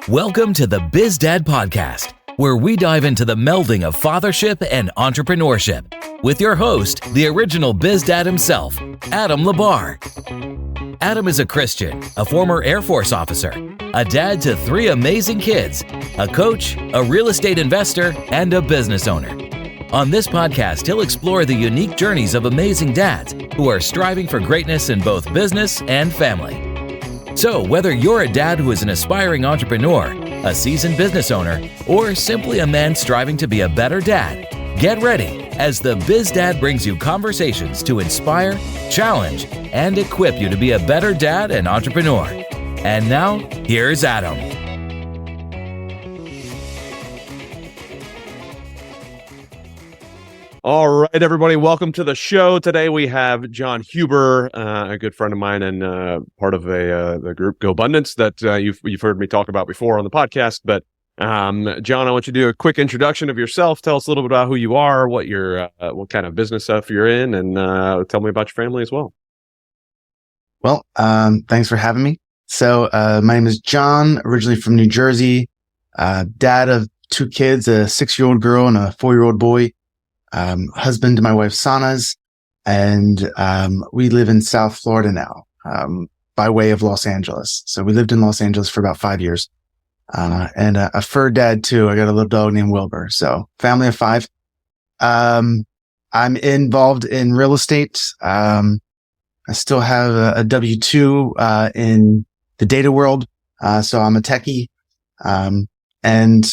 Welcome to the Biz Dad Podcast, where we dive into the melding of fathership and entrepreneurship with your host, the original Biz Dad himself, Adam Labar. Adam is a Christian, a former Air Force officer, a dad to 3 amazing kids, a coach, a real estate investor, and a business owner. On this podcast, he'll explore the unique journeys of amazing dads who are striving for greatness in both business and family. So whether you're a dad who is an aspiring entrepreneur, a seasoned business owner, or simply a man striving to be a better dad, get ready as the Biz Dad brings you conversations to inspire, challenge, and equip you to be a better dad and entrepreneur. And now, here's Adam. All right, everybody, welcome to the show. Today we have Jon Huber, a good friend of mine and part of the group Go Abundance that you've heard me talk about before on the podcast. But Jon, I want you to do a quick introduction of yourself. Tell us a little bit about who you are, what kind of business stuff you're in, and tell me about your family as well. Well, thanks for having me. So my name is Jon, originally from New Jersey, dad of 2 kids, a 6-year-old girl and a 4-year-old boy. Husband to my wife, Sana's, and we live in South Florida now, by way of Los Angeles. So we lived in Los Angeles for about 5 years, and a fur dad too. I got a little dog named Wilbur. So family of 5. I'm involved in real estate. I still have a W-2 in the data world, so I'm a techie, and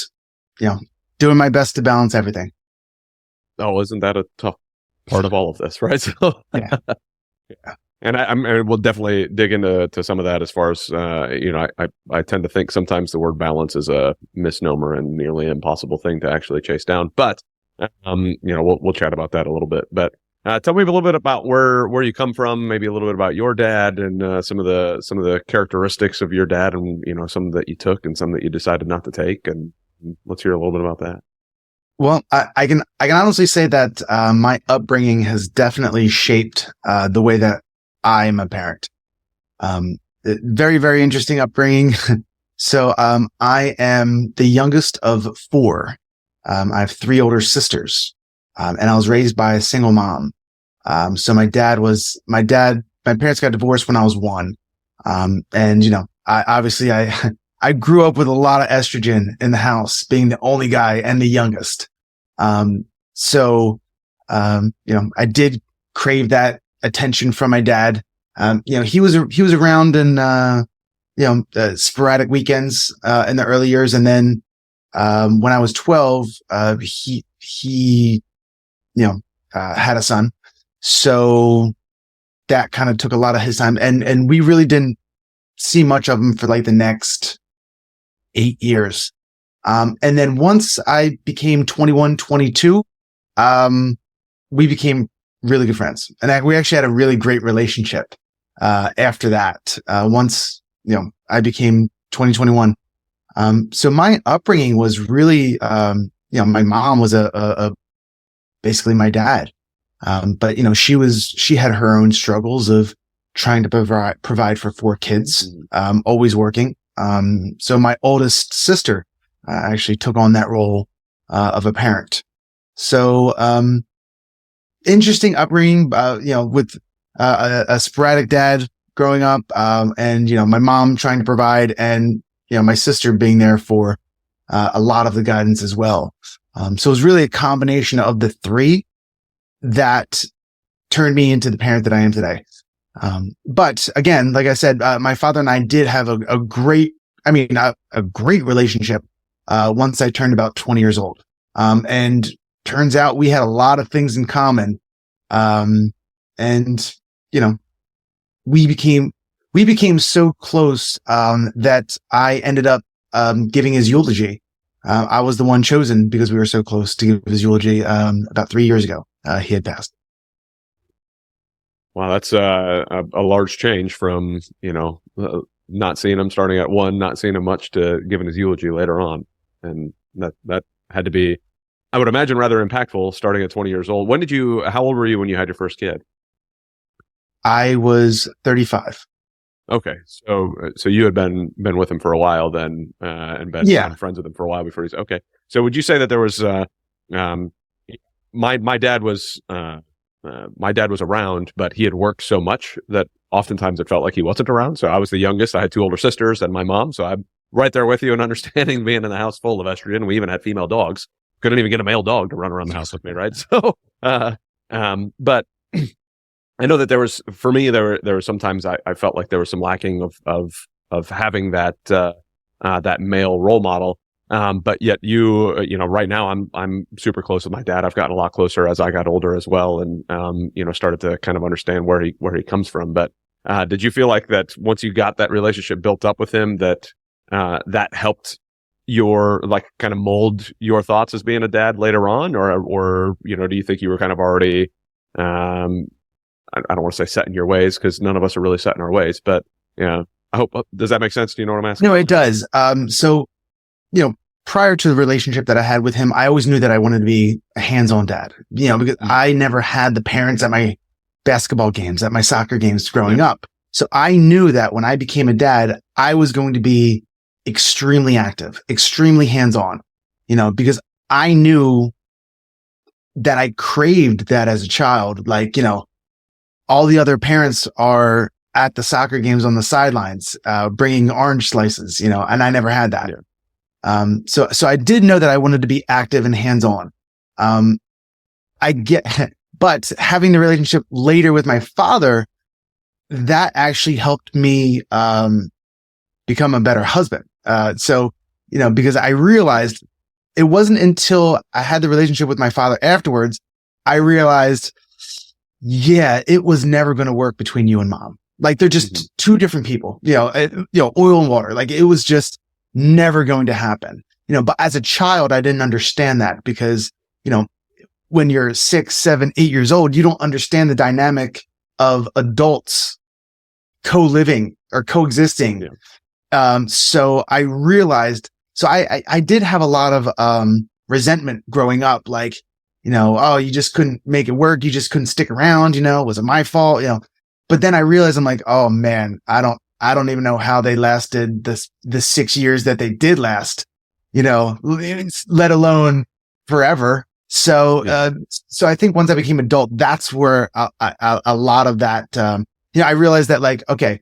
doing my best to balance everything. Oh, isn't that a tough part of all of this, right? So, yeah. And I we'll definitely dig into some of that as far as, I tend to think sometimes the word balance is a misnomer and nearly impossible thing to actually chase down. But, we'll chat about that a little bit. But tell me a little bit about where you come from, maybe a little bit about your dad and some of the characteristics of your dad and, some that you took and some that you decided not to take. And let's hear a little bit about that. Well, I can honestly say that my upbringing has definitely shaped the way that I'm a parent. Very, very interesting upbringing. So I am the youngest of 4. I have 3 older sisters, and I was raised by a single mom. So my parents got divorced when I was 1, and I grew up with a lot of estrogen in the house, being the only guy and the youngest. I did crave that attention from my dad. He was around in, sporadic weekends, in the early years. And then, when I was 12, he had a son. So that kind of took a lot of his time. And we really didn't see much of him for like the next 8 years. And then once I became 21, 22, we became really good friends. And we actually had a really great relationship, after that, once, I became 21. So my upbringing was really, my mom was basically my dad. But she had her own struggles of trying to provide for 4 kids, always working. So my oldest sister, actually took on that role of a parent. So interesting upbringing, with a sporadic dad growing up, and my mom trying to provide, and my sister being there for a lot of the guidance as well. So it was really a combination of the 3 that turned me into the parent that I am today. But again, like I said, my father and I did have a great relationship once I turned about 20 years old. And turns out we had a lot of things in common. We became so close, that I ended up, giving his eulogy. I was the one chosen because we were so close to give his eulogy, about 3 years ago. He had passed. Wow. That's a large change from, not seeing him starting at 1, not seeing him much to giving his eulogy later on. And that had to be, I would imagine, rather impactful starting at 20 years old. How old were you when you had your first kid? I was 35. Okay, so you had been with him for a while then, and been friends with him for a while before he's okay. So would you say that there was um, my dad was around, but he had worked so much that oftentimes it felt like he wasn't around. So I was the youngest. I had two older sisters and my mom. So I'm right there with you and understanding being in the house full of estrogen. We even had female dogs. Couldn't even get a male dog to run around the house with me, right? So, but I know that there was, for me, there were sometimes I felt like there was some lacking of having that male role model. But yet right now I'm super close with my dad. I've gotten a lot closer as I got older as well. And, started to kind of understand where he comes from. But, did you feel like that once you got that relationship built up with him, that helped your kind of mold your thoughts as being a dad later on? Or, do you think you were kind of already, I don't want to say set in your ways because none of us are really set in our ways, but yeah, I hope, does that make sense? Do you know what I'm asking? No, it does. So, prior to the relationship that I had with him, I always knew that I wanted to be a hands-on dad, because I never had the parents at my basketball games, at my soccer games growing up. So I knew that when I became a dad, I was going to be extremely active, extremely hands-on, because I knew that I craved that as a child. All the other parents are at the soccer games on the sidelines, bringing orange slices, and I never had that. Yeah. So I did know that I wanted to be active and hands-on. But having the relationship later with my father, that actually helped me, become a better husband. Because I realized it wasn't until I had the relationship with my father afterwards, I realized, it was never going to work between you and mom. They're just two different people, oil and water. It was just never going to happen, but as a child, I didn't understand that because, when you're 6, 7, 8 years old, you don't understand the dynamic of adults co-living or coexisting. Yeah. So I realized, I did have a lot of, resentment growing up. Oh, you just couldn't make it work. You just couldn't stick around, was it my fault? But then I realized I'm like, oh man, I don't even know how they lasted the 6 years that they did last, let alone forever. So, so I think once I became adult, that's where a lot of that, I realized that okay,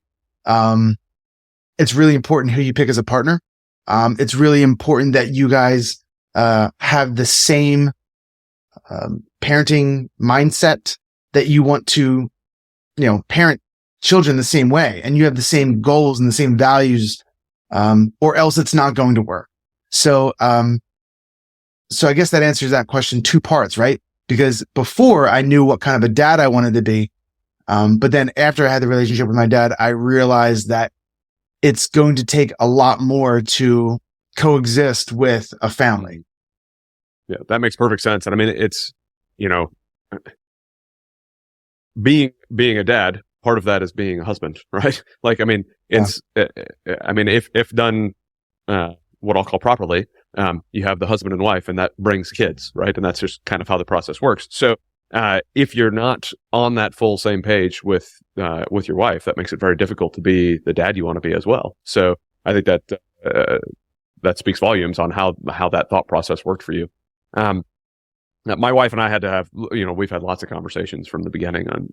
it's really important who you pick as a partner. It's really important that you guys, have the same, parenting mindset, that you want to, parent children the same way, and you have the same goals and the same values, or else it's not going to work. So I guess that answers that question 2 parts, right? Because before I knew what kind of a dad I wanted to be. But then after I had the relationship with my dad, I realized that it's going to take a lot more to coexist with a family. Yeah, that makes perfect sense. And I mean, it's, being a dad, part of that is being a husband, right? It's, if done, what I'll call properly, you have the husband and wife, and that brings kids, right? And that's just kind of how the process works. So, if you're not on that full same page with your wife, that makes it very difficult to be the dad you want to be as well. So I think that, that speaks volumes on how that thought process worked for you. My wife and I had to have, we've had lots of conversations from the beginning on,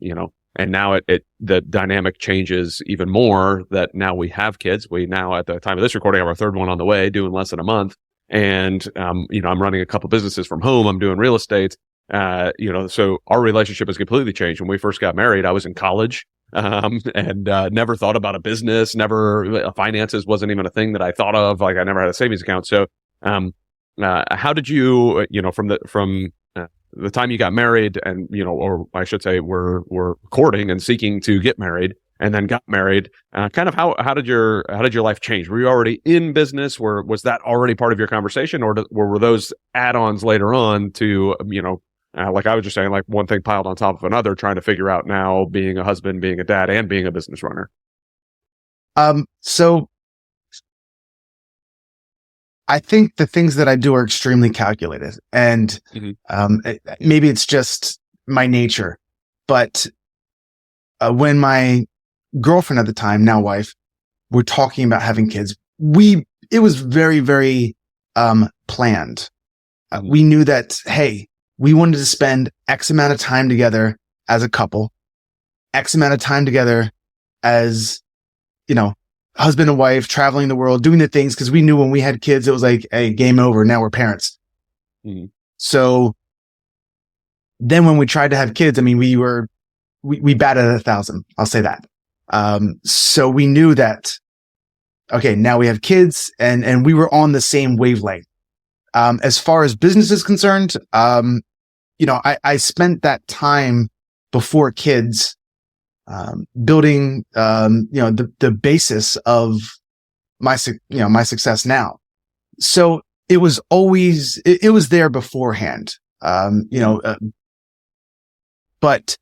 and now the dynamic changes even more that now we have kids. We now, at the time of this recording, have our 3rd one on the way, doing less than a month. And, I'm running a couple businesses from home. I'm doing real estate. So our relationship has completely changed. When we first got married, I was in college, and never thought about a business, finances wasn't even a thing that I thought of. I never had a savings account. So, how did you, from the time you got married and, or I should say were courting and seeking to get married and then got married, kind of how did your life change? Were you already in business? Was that already part of your conversation, or were those add-ons later on to, like I was just saying, like one thing piled on top of another, trying to figure out now being a husband, being a dad, and being a business runner? So I think the things that I do are extremely calculated, and maybe it's just my nature. But when my girlfriend at the time, now wife, were talking about having kids, it was very, very, planned. We knew that, hey, we wanted to spend X amount of time together as a couple, X amount of time together as, husband and wife, traveling the world, doing the things. Cause we knew when we had kids, it was like, hey, game over. Now we're parents. Mm-hmm. So then when we tried to have kids, I mean, we batted 1,000. I'll say that. So we knew that, okay, now we have kids and we were on the same wavelength. As far as business is concerned, I spent that time before kids, building, the basis of my success now. So it was always, it was there beforehand. But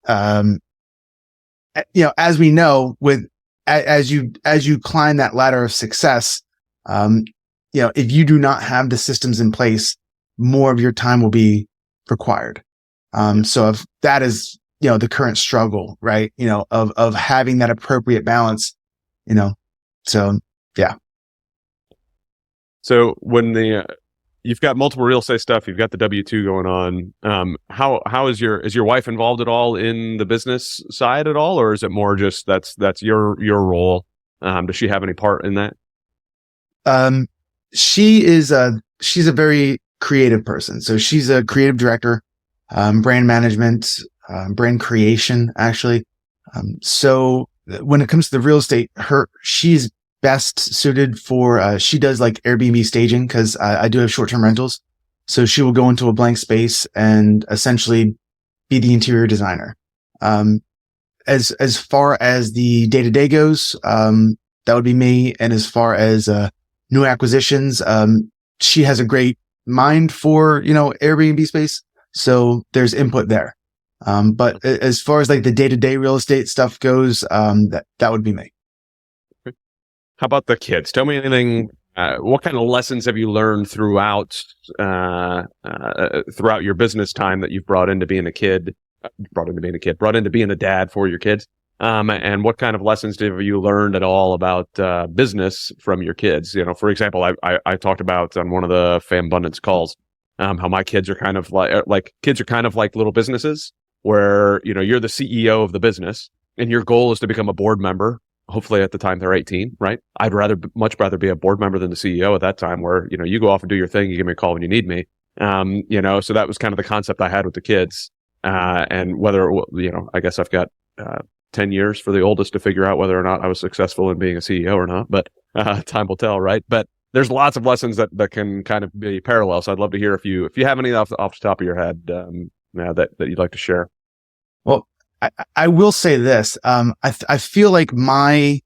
as we know, as you climb that ladder of success, if you do not have the systems in place, more of your time will be required. So if that is, the current struggle, right? Of having that appropriate balance, so yeah. So when you've got multiple real estate stuff, you've got the W-2 going on. How is your wife involved at all in the business side at all, or is it more just that's your role? Does she have any part in that? She's a very creative person. So she's a creative director, brand management, brand creation, actually. So when it comes to the real estate, she's best suited for, she does like Airbnb staging, cause I do have short-term rentals. So she will go into a blank space and essentially be the interior designer. As far as the day-to-day goes, that would be me. And as far as, new acquisitions, she has a great mind for, Airbnb space. So there's input there. But as far as like the day-to-day real estate stuff goes, that would be me. How about the kids? Tell me anything. What kind of lessons have you learned throughout your business time that you've brought into being a dad for your kids? And what kind of lessons have you learned at all about business from your kids? For example, I talked about on one of the Fambundance calls how my kids are kind of like little businesses where you're the CEO of the business and your goal is to become a board member. Hopefully at the time they're 18, right? I'd much rather be a board member than the CEO at that time where, you go off and do your thing. You give me a call when you need me. So that was kind of the concept I had with the kids. And whether, I guess I've got, 10 years for the oldest to figure out whether or not I was successful in being a CEO or not, but, time will tell, right? But there's lots of lessons that can kind of be parallel. So I'd love to hear if you have any off the top of your head, that you'd like to share. Well, I will say this. I feel like my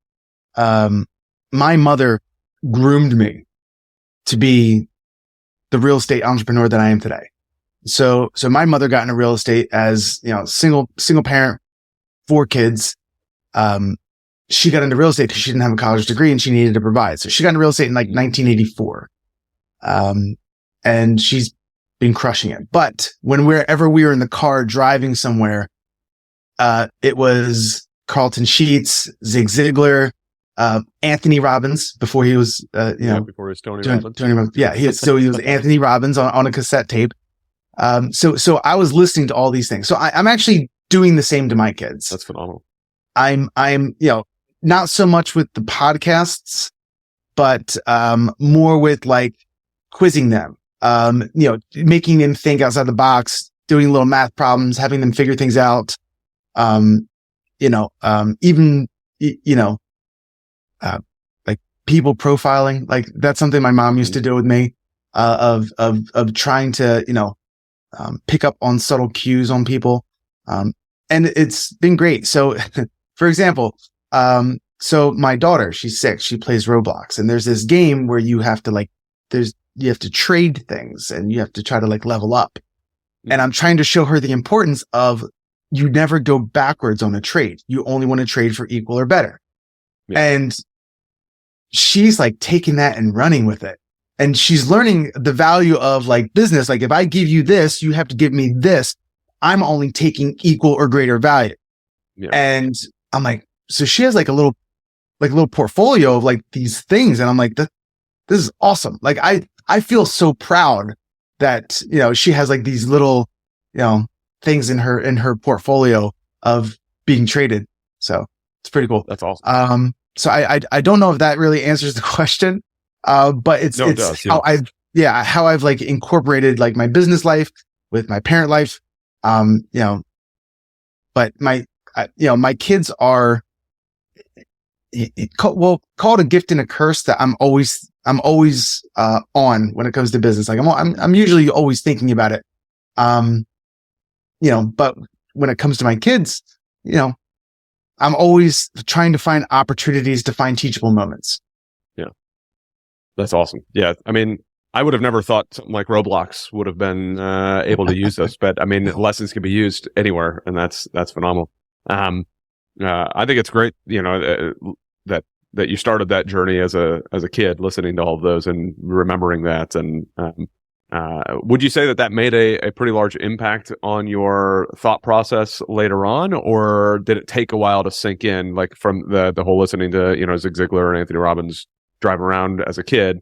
mother groomed me to be the real estate entrepreneur that I am today. So my mother got into real estate as, single parent, 4 kids. She got into real estate because she didn't have a college degree and she needed to provide. So she got into real estate in like 1984. And she's been crushing it. But wherever we were in the car driving somewhere, it was Carlton Sheets, Zig Ziglar, Anthony Robbins before he was, before he was Tony Robbins. Tony Robbins. Yeah. He was Anthony Robbins on a cassette tape. So I was listening to all these things. So I'm actually doing the same to my kids. That's phenomenal. I'm, not so much with the podcasts, but, more with like quizzing them, making them think outside the box, doing little math problems, having them figure things out. Like people profiling, like that's something my mom used to do with me, of trying to, pick up on subtle cues on people. And it's been great. So for example, so my daughter, she's 6, she plays Roblox and there's this game where you have to you have to trade things and you have to try to like level up. And I'm trying to show her the importance of you never go backwards on a trade. You only want to trade for equal or better. Yeah. And she's like taking that and running with it. And she's learning the value of like business. Like if I give you this, you have to give me this. I'm only taking equal or greater value. Yeah. And I'm like, so she has like a little portfolio of like these things. And I'm like, this is awesome. Like, I feel so proud that, she has like these little, things in her portfolio of being traded. So it's pretty cool. That's awesome. So I don't know if that really answers the question. But it does, how I've like incorporated like my business life with my parent life. But my kids are, call it a gift and a curse that I'm always on when it comes to business. Like I'm usually always thinking about it. But when it comes to my kids, I'm always trying to find opportunities to find teachable moments. Yeah. That's awesome. Yeah. I mean, I would have never thought something like Roblox would have been able to use this, but I mean, lessons can be used anywhere, and that's phenomenal. I think it's great, that you started that journey as a kid, listening to all of those and remembering that. And would you say that made a pretty large impact on your thought process later on, or did it take a while to sink in, like from the whole listening to Zig Ziglar and Anthony Robbins driving around as a kid?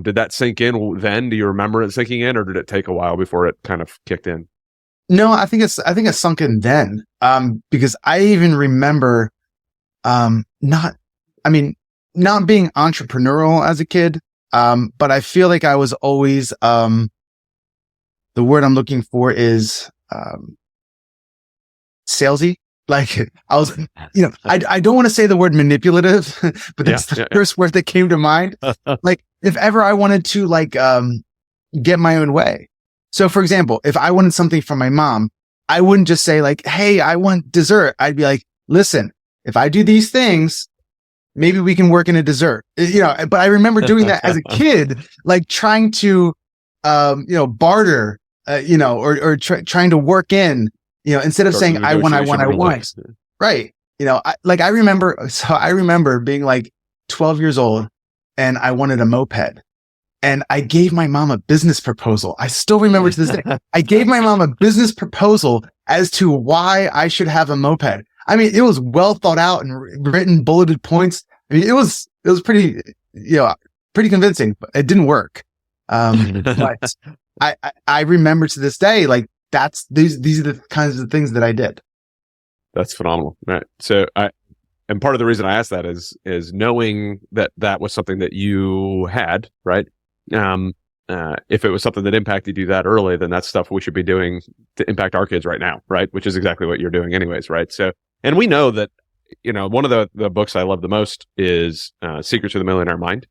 Did that sink in then? Do you remember it sinking in, or did it take a while before it kind of kicked in? No, I think it sunk in then. Because I even remember, not being entrepreneurial as a kid. But I feel like I was always, the word I'm looking for is, salesy. Like I was, I don't want to say the word manipulative, but that's the first word that came to mind. Like if ever I wanted to get my own way. So for example, if I wanted something from my mom, I wouldn't just say like, hey, I want dessert. I'd be like, listen, if I do these things, maybe we can work in a dessert, but I remember doing that as a kid, like trying to, barter, or trying to work in, instead of saying, I want. Right. I remember being like 12 years old and I wanted a moped, and I gave my mom a business proposal. I still remember to this day. I gave my mom a business proposal as to why I should have a moped. I mean, it was well thought out and written bulleted points. I mean, it was pretty, pretty convincing, but it didn't work. But I remember to this day, like these are the kinds of things that I did. That's phenomenal. Right. So and part of the reason I asked that is knowing that was something that you had, right? If it was something that impacted you that early, then that's stuff we should be doing to impact our kids right now, right? Which is exactly what you're doing anyways, right? So, and we know that, one of the books I love the most is Secrets of the Millionaire Mind.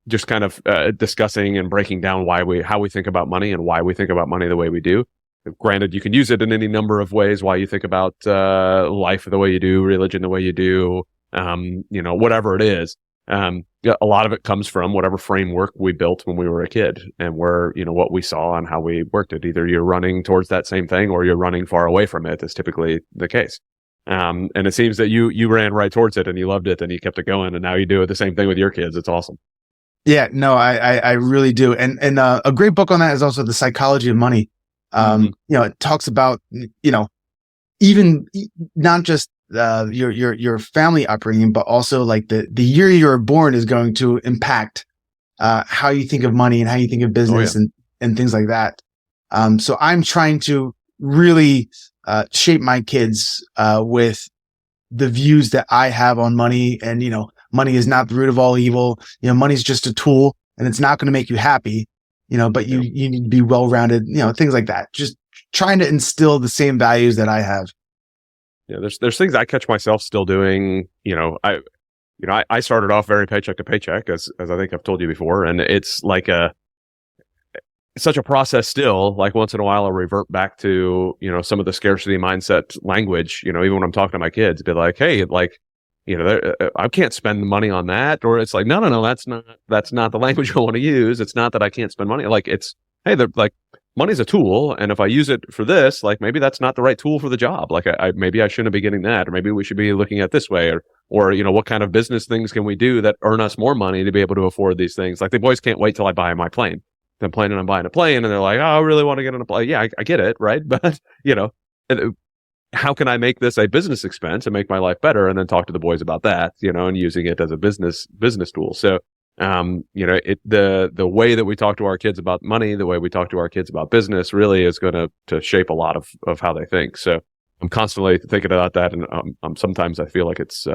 Just kind of discussing and breaking down how we think about money and why we think about money the way we do. Granted, you can use it in any number of ways, why you think about life the way you do, religion the way you do, whatever it is. A lot of it comes from whatever framework we built when we were a kid, and what we saw and how we worked it. Either you're running towards that same thing or you're running far away from it, is typically the case. And it seems that you ran right towards it and you loved it and you kept it going, and now you do the same thing with your kids. It's awesome. Yeah, no, I really do. And a great book on that is also The Psychology of Money. It talks about, even not just your family upbringing, but also like the year you were born is going to impact how you think of money and how you think of business and things like that. So I'm trying to really shape my kids with the views that I have on money. And money is not the root of all evil. Money is just a tool, and it's not going to make you happy. But you need to be well-rounded. Things like that. Just trying to instill the same values that I have. Yeah, there's things I catch myself still doing. I started off very paycheck to paycheck, as I think I've told you before, and it's like such a process still. Like once in a while, I'll revert back to some of the scarcity mindset language. Even when I'm talking to my kids, be like, hey, like I can't spend money on that, or it's like, no, that's not the language I want to use. It's not that I can't spend money. Like it's, hey, they're like, money's a tool, and if I use it for this, like maybe that's not the right tool for the job. Like maybe I shouldn't be getting that, or maybe we should be looking at this way, or what kind of business things can we do that earn us more money to be able to afford these things? Like the boys can't wait till I buy my plane. I'm planning on buying a plane, and they're like, oh, I really want to get on a plane. Yeah, I get it, right? But how can I make this a business expense and make my life better? And then talk to the boys about that, and using it as a business tool. So, the way that we talk to our kids about money, the way we talk to our kids about business really is going to shape a lot of how they think. So I'm constantly thinking about that. And sometimes I feel like it's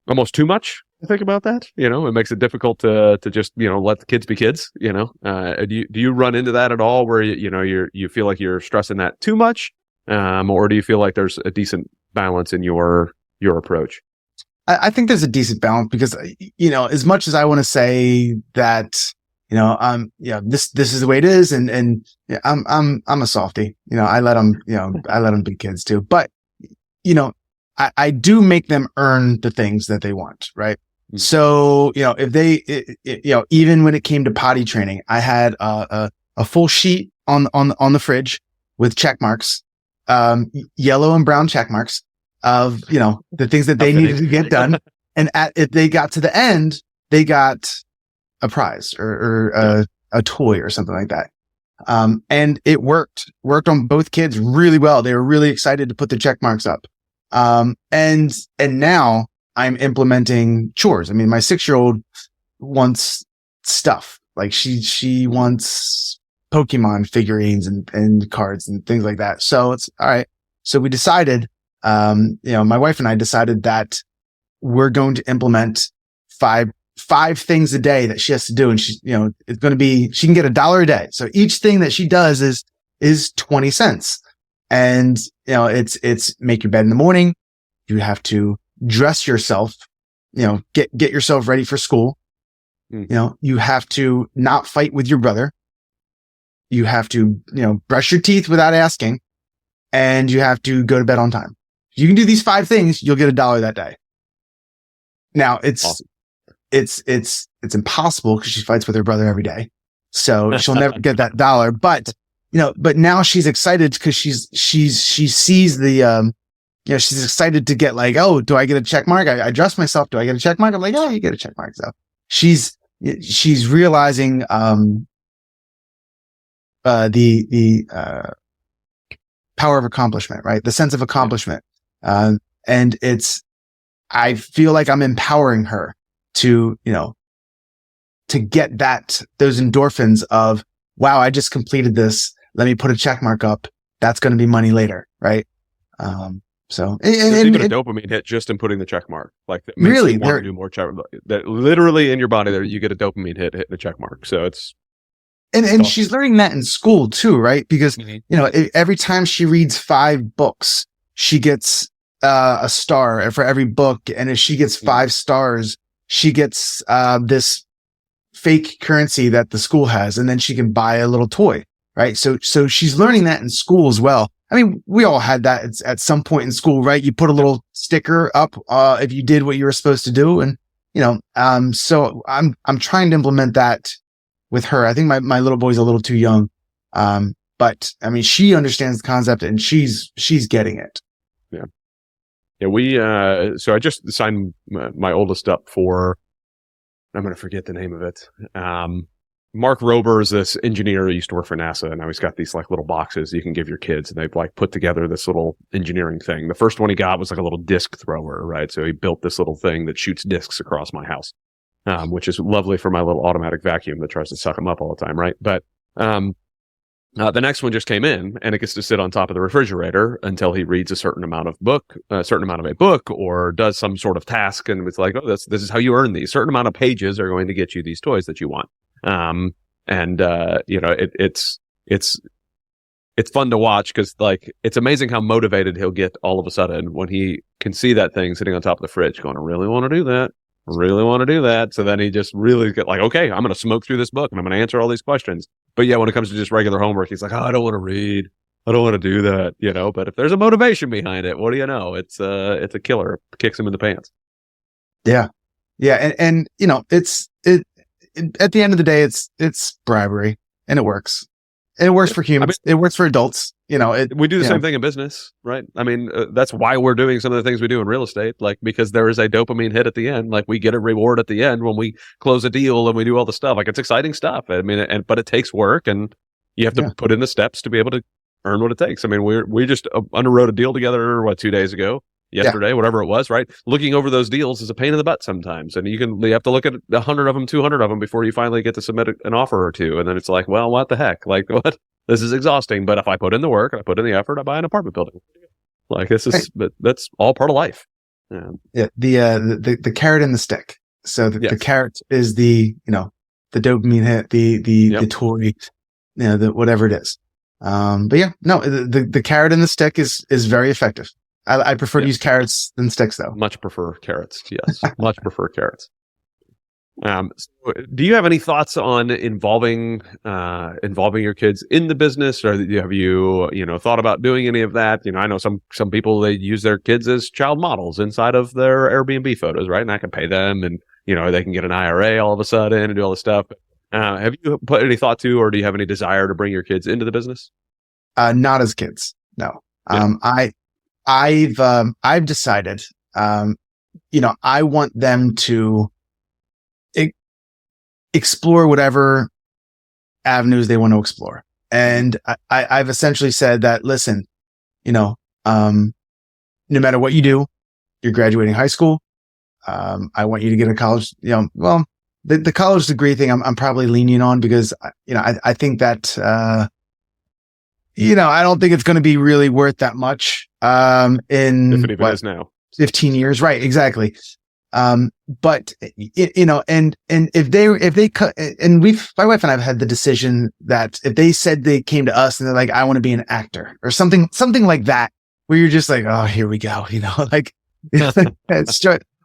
almost too much to think about that. It makes it difficult to just, let the kids be kids, do you run into that at all where, you feel like you're stressing that too much? Or do you feel like there's a decent balance in your approach? I think there's a decent balance because, as much as I want to say that, this is the way it is. And I'm a softie, I let them be kids too. But, I do make them earn the things that they want. Right. Mm-hmm. So, if they, even when it came to potty training, I had a full sheet on the fridge with check marks, yellow and brown check marks of, the things that they needed to get done. And if they got to the end, they got a prize or a toy or something like that. And it worked on both kids really well. They were really excited to put the check marks up. And now I'm implementing chores. I mean, my 6-year-old wants stuff. Like she wants Pokemon figurines and cards and things like that. So it's all right. So we decided, my wife and I decided that we're going to implement five things a day that she has to do. And she, it's going to be, she can get $1 a day. So each thing that she does is 20 cents. And, it's make your bed in the morning. You have to dress yourself, get yourself ready for school. You have to not fight with your brother. You have to, brush your teeth without asking, and you have to go to bed on time. If you can do these 5 things, you'll get $1 that day. Now it's awesome. It's impossible because she fights with her brother every day. So she'll never get that $1. But now she's excited because she sees the, she's excited to get like, oh, do I get a check mark? I dress myself. Do I get a check mark? I'm like, yeah, you get a check mark. So she's realizing, the power of accomplishment, right? The sense of accomplishment. And I feel like I'm empowering her to, to get those endorphins of, wow, I just completed this. Let me put a check mark up. That's going to be money later. Right. So there's even a dopamine hit just in putting the check mark. Like that makes really you want to do more check. That literally in your body there, you get a dopamine hit hitting a check mark. So it's, and awesome. She's learning that in school too, right? Because, every time she reads 5 books, she gets a star for every book. And if she gets 5 stars, she gets this fake currency that the school has, and then she can buy a little toy, right? So she's learning that in school as well. I mean, we all had that at some point in school, right? You put a little sticker up if you did what you were supposed to do. And, so I'm trying to implement that with her. I think my little boy's a little too young. But I mean, she understands the concept and she's getting it. Yeah. Yeah. So I just signed my oldest up for, I'm going to forget the name of it. Mark Rober is this engineer who used to work for NASA, and now he's got these like little boxes you can give your kids, and they've like put together this little engineering thing. The first one he got was like a little disc thrower, right? So he built this little thing that shoots discs across my house, which is lovely for my little automatic vacuum that tries to suck them up all the time, right? But the next one just came in, and it gets to sit on top of the refrigerator until he reads a certain amount of a book, or does some sort of task. And it's like, oh, this is how you earn these. Certain amount of pages are going to get you these toys that you want. It's fun to watch because like it's amazing how motivated he'll get all of a sudden when he can see that thing sitting on top of the fridge, going, I really want to do that. Really want to do that. So then he just really get like, okay, I'm going to smoke through this book and I'm going to answer all these questions. But yeah, when it comes to just regular homework, he's like, oh, I don't want to read. I don't want to do that, but if there's a motivation behind it, what do you know? It's a killer. It kicks him in the pants. Yeah. Yeah. And at the end of the day, it's bribery, and it works. And it works for humans. It works for adults. We do the same thing in business, right? I mean, that's why we're doing some of the things we do in real estate, like because there is a dopamine hit at the end. Like we get a reward at the end when we close a deal and we do all the stuff. Like it's exciting stuff. I mean, but it takes work, and you have to put in the steps to be able to earn what it takes. I mean, we just underwrote a deal together, 2 days ago, yesterday, whatever it was, right? Looking over those deals is a pain in the butt sometimes. And you have to look at 100 of them, 200 of them before you finally get to submit an offer or two. And then it's like, well, what the heck? Like, what? This is exhausting. But if I put in the work and I put in the effort, I buy an apartment building. Like, but that's all part of life. Yeah. The carrot and the stick. So the carrot is the dopamine hit, the toy, whatever it is. But yeah, no, the carrot and the stick is very effective. I prefer to use carrots than sticks, though. Much prefer carrots. Yes, much prefer carrots. So do you have any thoughts on involving your kids in the business, or have you thought about doing any of that? I know some people, they use their kids as child models inside of their Airbnb photos, right? And I can pay them, and they can get an IRA all of a sudden and do all this stuff. Have you put any thought to, or do you have any desire to bring your kids into the business? Not as kids, no. Yeah. I've decided, I want them to explore whatever avenues they want to explore. And I've essentially said that, listen, no matter what you do, you're graduating high school. I want you to get a college, the college degree thing I'm probably leaning on because, I think that, I don't think it's going to be really worth that much, if it even is now. 15 years. Right. Exactly. But and if they cut, and my wife and I have had the decision that if they said they came to us and they're like, I want to be an actor or something like that, where you're just like, oh, here we go. Like,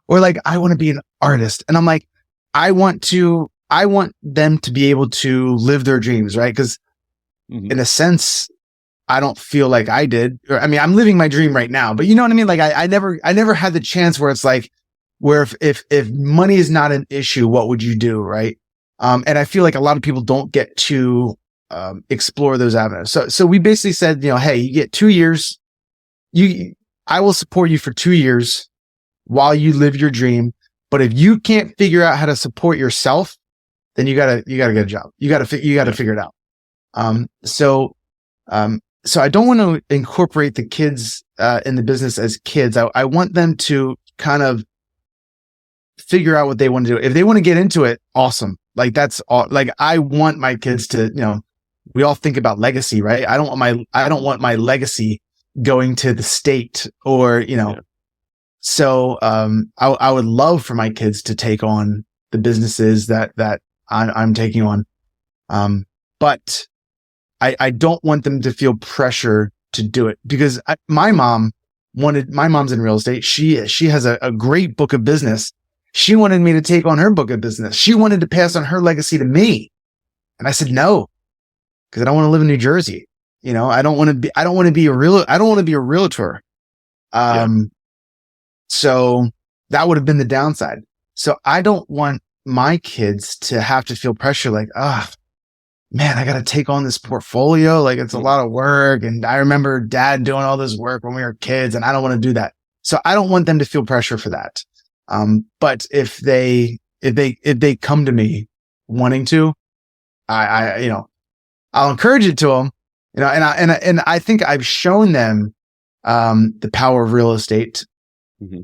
or like, I want to be an artist. And I'm like, I want them to be able to live their dreams. Right. Cause in a sense, I don't feel like I did. I'm living my dream right now, but you know what I mean? Like I never had the chance where it's like, where if money is not an issue, what would you do? Right. And I feel like a lot of people don't get to, explore those avenues. So we basically said, hey, you get 2 years, I will support you for 2 years while you live your dream. But if you can't figure out how to support yourself, then you gotta get a job. You gotta figure it out. So I don't want to incorporate the kids, in the business as kids. I want them to kind of figure out what they want to do. If they want to get into it, awesome. Like that's all. Like I want my kids to, we all think about legacy, right? I don't want my legacy going to the state or, So, I would love for my kids to take on the businesses that I'm taking on. But I don't want them to feel pressure to do it because my mom's in real estate. She has a great book of business. She wanted me to take on her book of business. She wanted to pass on her legacy to me. And I said, no, because I don't want to live in New Jersey. I don't want to be a realtor. So that would have been the downside. So I don't want my kids to have to feel pressure like, man, I got to take on this portfolio. Like it's a lot of work. And I remember dad doing all this work when we were kids and I don't want to do that. So I don't want them to feel pressure for that. But if they come to me wanting to, I'll encourage it to them, and I think I've shown them, the power of real estate. Mm-hmm.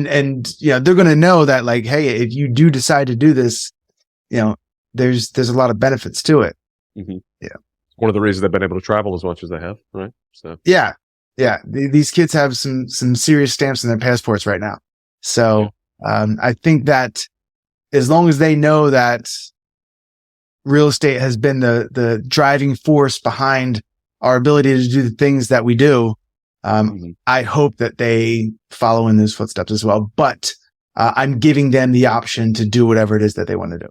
And they're going to know that like, hey, if you do decide to do this, there's a lot of benefits to it. Mm-hmm. Yeah. One of the reasons they've been able to travel as much as they have, right? So yeah. These kids have some serious stamps in their passports right now. So, I think that as long as they know that real estate has been the driving force behind our ability to do the things that we do, I hope that they follow in those footsteps as well. But, I'm giving them the option to do whatever it is that they want to do.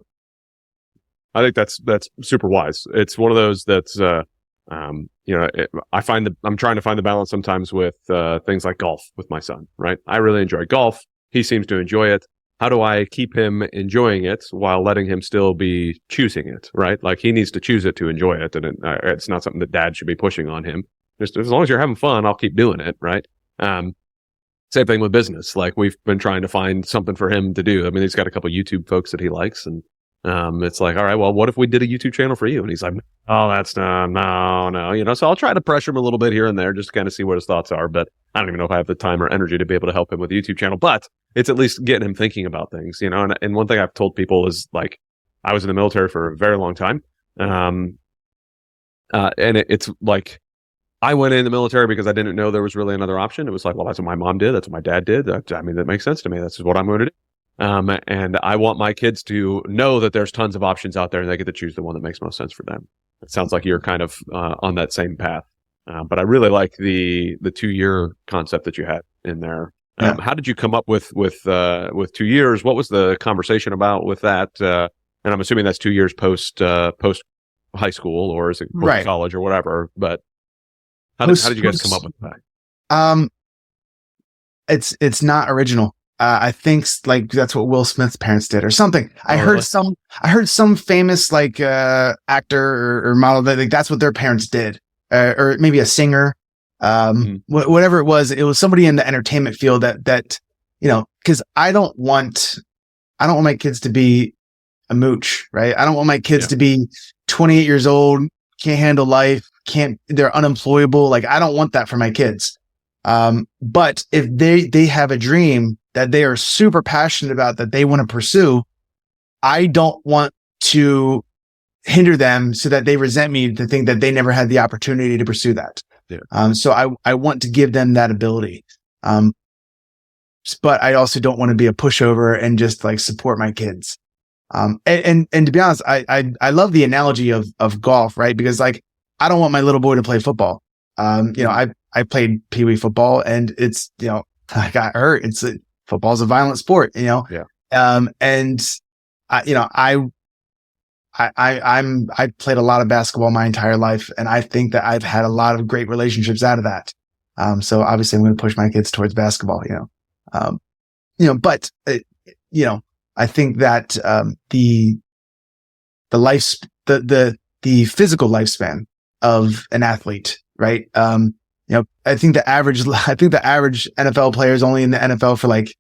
I think that's super wise. It's one of those that's, I'm trying to find the balance sometimes with, things like golf with my son, right? I really enjoy golf. He seems to enjoy it. How do I keep him enjoying it while letting him still be choosing it, right? Like he needs to choose it to enjoy it. And it's not something that dad should be pushing on him. Just as long as you're having fun, I'll keep doing it, right? Same thing with business. Like we've been trying to find something for him to do. I mean, he's got a couple YouTube folks that he likes and It's like, all right, well, what if we did a YouTube channel for you? And he's like, oh, that's no, so I'll try to pressure him a little bit here and there just to kind of see what his thoughts are. But I don't even know if I have the time or energy to be able to help him with a YouTube channel, but it's at least getting him thinking about things, and one thing I've told people is like, I was in the military for a very long time. And it's like, I went in the military because I didn't know there was really another option. It was like, well, that's what my mom did. That's what my dad did. That makes sense to me. That's what I'm going to do. And I want my kids to know that there's tons of options out there and they get to choose the one that makes most sense for them. It sounds like you're kind of on that same path. But I really like the 2-year concept that you had in there. Yeah. How did you come up with 2 years? What was the conversation about with that? And I'm assuming that's 2 years post high school, or is it post college or whatever? But how did you guys come up with that? It's not original. I think like that's what Will Smith's parents did or something. I heard some famous like actor or model that like that's what their parents did, or maybe a singer, whatever it was. It was somebody in the entertainment field that because I don't want my kids to be a mooch, right? I don't want my kids to be 28 years old, can't handle life, they're unemployable. Like I don't want that for my kids. But if they have a dream that they are super passionate about that they want to pursue, I don't want to hinder them so that they resent me to think that they never had the opportunity to pursue that. Yeah. So I want to give them that ability. But I also don't want to be a pushover and just like support my kids. And to be honest, I love the analogy of golf, right? Because like, I don't want my little boy to play football. I played Pee Wee football and it's, I got hurt. Football's a violent sport, Yeah. And I played a lot of basketball my entire life. And I think that I've had a lot of great relationships out of that. So obviously I'm going to push my kids towards basketball, but I think that, the physical lifespan of an athlete, right? I think the average NFL player is only in the NFL for like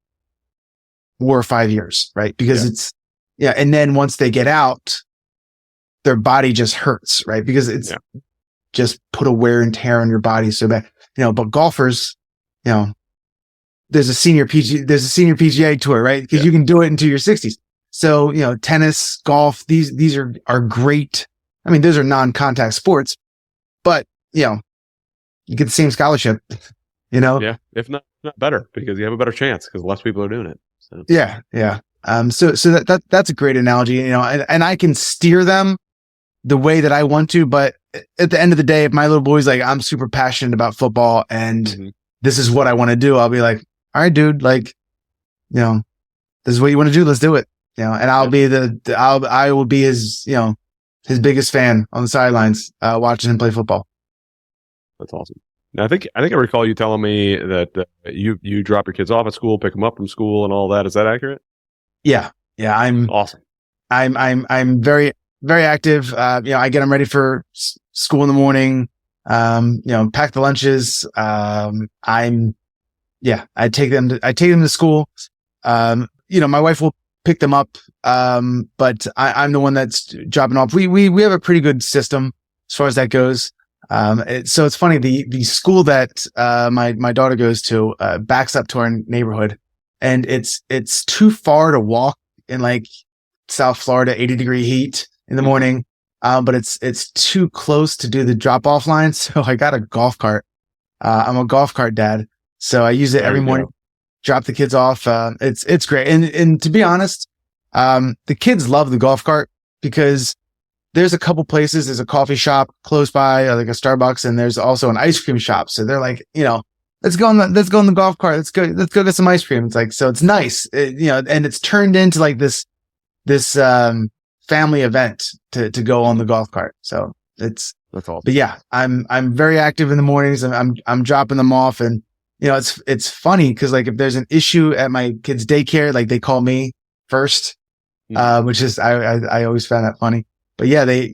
4 or 5 years, right? Because and then once they get out, their body just hurts, right? Because it's just put a wear and tear on your body so bad, but golfers, there's a senior PGA tour, right? Because you can do it into your 60s. So, tennis, golf, these are great. I mean, those are non-contact sports, but, you get the same scholarship, Yeah. If not better, because you have a better chance because less people are doing it. So. Yeah. Yeah. So that's a great analogy, and I can steer them the way that I want to, but at the end of the day, if my little boy's like, I'm super passionate about football and this is what I want to do, I'll be like, all right, dude, like, this is what you want to do. Let's do it. And I'll be I will be his, his biggest fan on the sidelines, watching him play football. That's awesome. Now, I think I recall you telling me that you drop your kids off at school, pick them up from school, and all that. Is that accurate? Yeah. I'm awesome. I'm very, very active. I get them ready for school in the morning. Pack the lunches. I take them to school. My wife will pick them up. But I'm the one that's dropping off. We have a pretty good system as far as that goes. So it's funny, the school that, my daughter goes to, backs up to our neighborhood, and it's too far to walk in like South Florida, 80-degree heat in the morning. But it's too close to do the drop off line. So I got a golf cart. I'm a golf cart dad. So I use it every morning, drop the kids off. It's great. And to be honest, the kids love the golf cart because there's a couple places. There's a coffee shop close by, like a Starbucks, and there's also an ice cream shop. So they're like, let's go on the golf cart. Let's go get some ice cream. It's like, so it's nice, and it's turned into like this family event to go on the golf cart. So that's awesome. But yeah, I'm very active in the mornings, and I'm dropping them off, and it's funny because like if there's an issue at my kids' daycare, like they call me first, which is I always found that funny. But yeah, they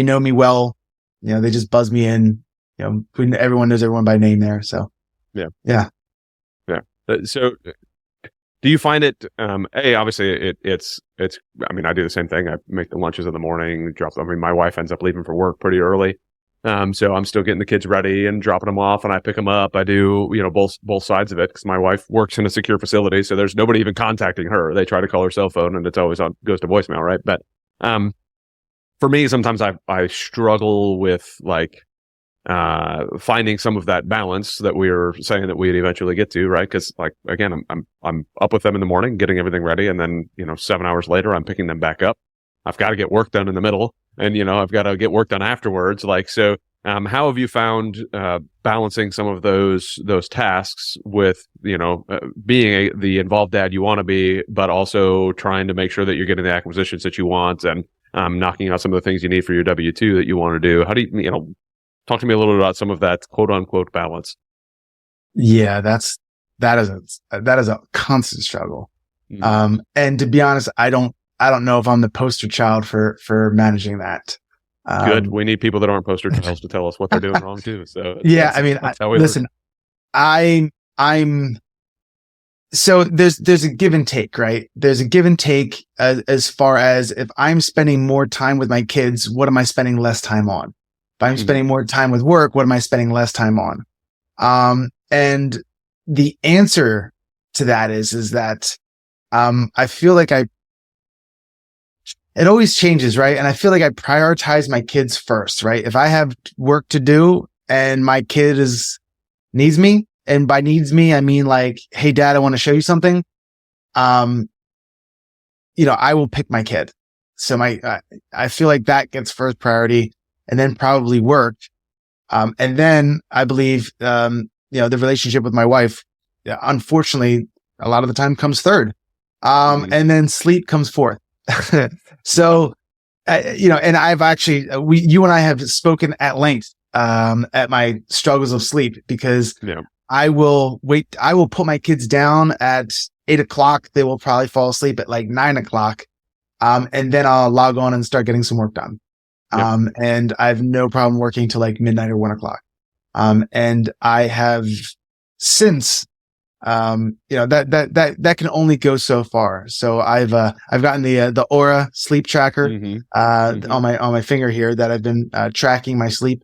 know me well. They just buzz me in. Everyone knows everyone by name there. So yeah. Yeah. So Do you find it, obviously I mean, I do the same thing. I make the lunches in the morning, my wife ends up leaving for work pretty early. So I'm still getting the kids ready and dropping them off, and I pick them up. I do, both sides of it, because my wife works in a secure facility. So there's nobody even contacting her. They try to call her cell phone and it's always goes to voicemail. Right. But, for me, sometimes I struggle with like, finding some of that balance that we were saying that we'd eventually get to, right? Because like, again, I'm up with them in the morning, getting everything ready, and then 7 hours later, I'm picking them back up. I've got to get work done in the middle, and I've got to get work done afterwards. Like, so, how have you found balancing some of those tasks with being the involved dad you want to be, but also trying to make sure that you're getting the acquisitions that you want, and knocking out some of the things you need for your W-2 that you want to do? How do you talk to me a little bit about some of that quote unquote balance? Yeah, that is a constant struggle. Mm-hmm. And to be honest, I don't know if I'm the poster child for managing that. Good. We need people that aren't poster childs to tell us what they're doing wrong too. So yeah, I mean, listen, I'm so there's a give and take, right? There's a give and take as far as if I'm spending more time with my kids, what am I spending less time on? If I'm spending more time with work, what am I spending less time on? And the answer to that is that, I feel like it always changes, right? And I feel like I prioritize my kids first, right? If I have work to do and my kid needs me, and by needs me, I mean like, hey dad, I want to show you something. I will pick my kid. So I feel like that gets first priority, and then probably work. And then I believe, the relationship with my wife, unfortunately, a lot of the time comes third. And then sleep comes fourth. So, and I've actually, you and I have spoken at length, at my struggles of sleep, because I will put my kids down at 8:00. They will probably fall asleep at like 9:00. And then I'll log on and start getting some work done. And I have no problem working till like midnight or 1:00. And I have since, that can only go so far. So I've gotten the Aura sleep tracker, on my finger here, that I've been, tracking my sleep,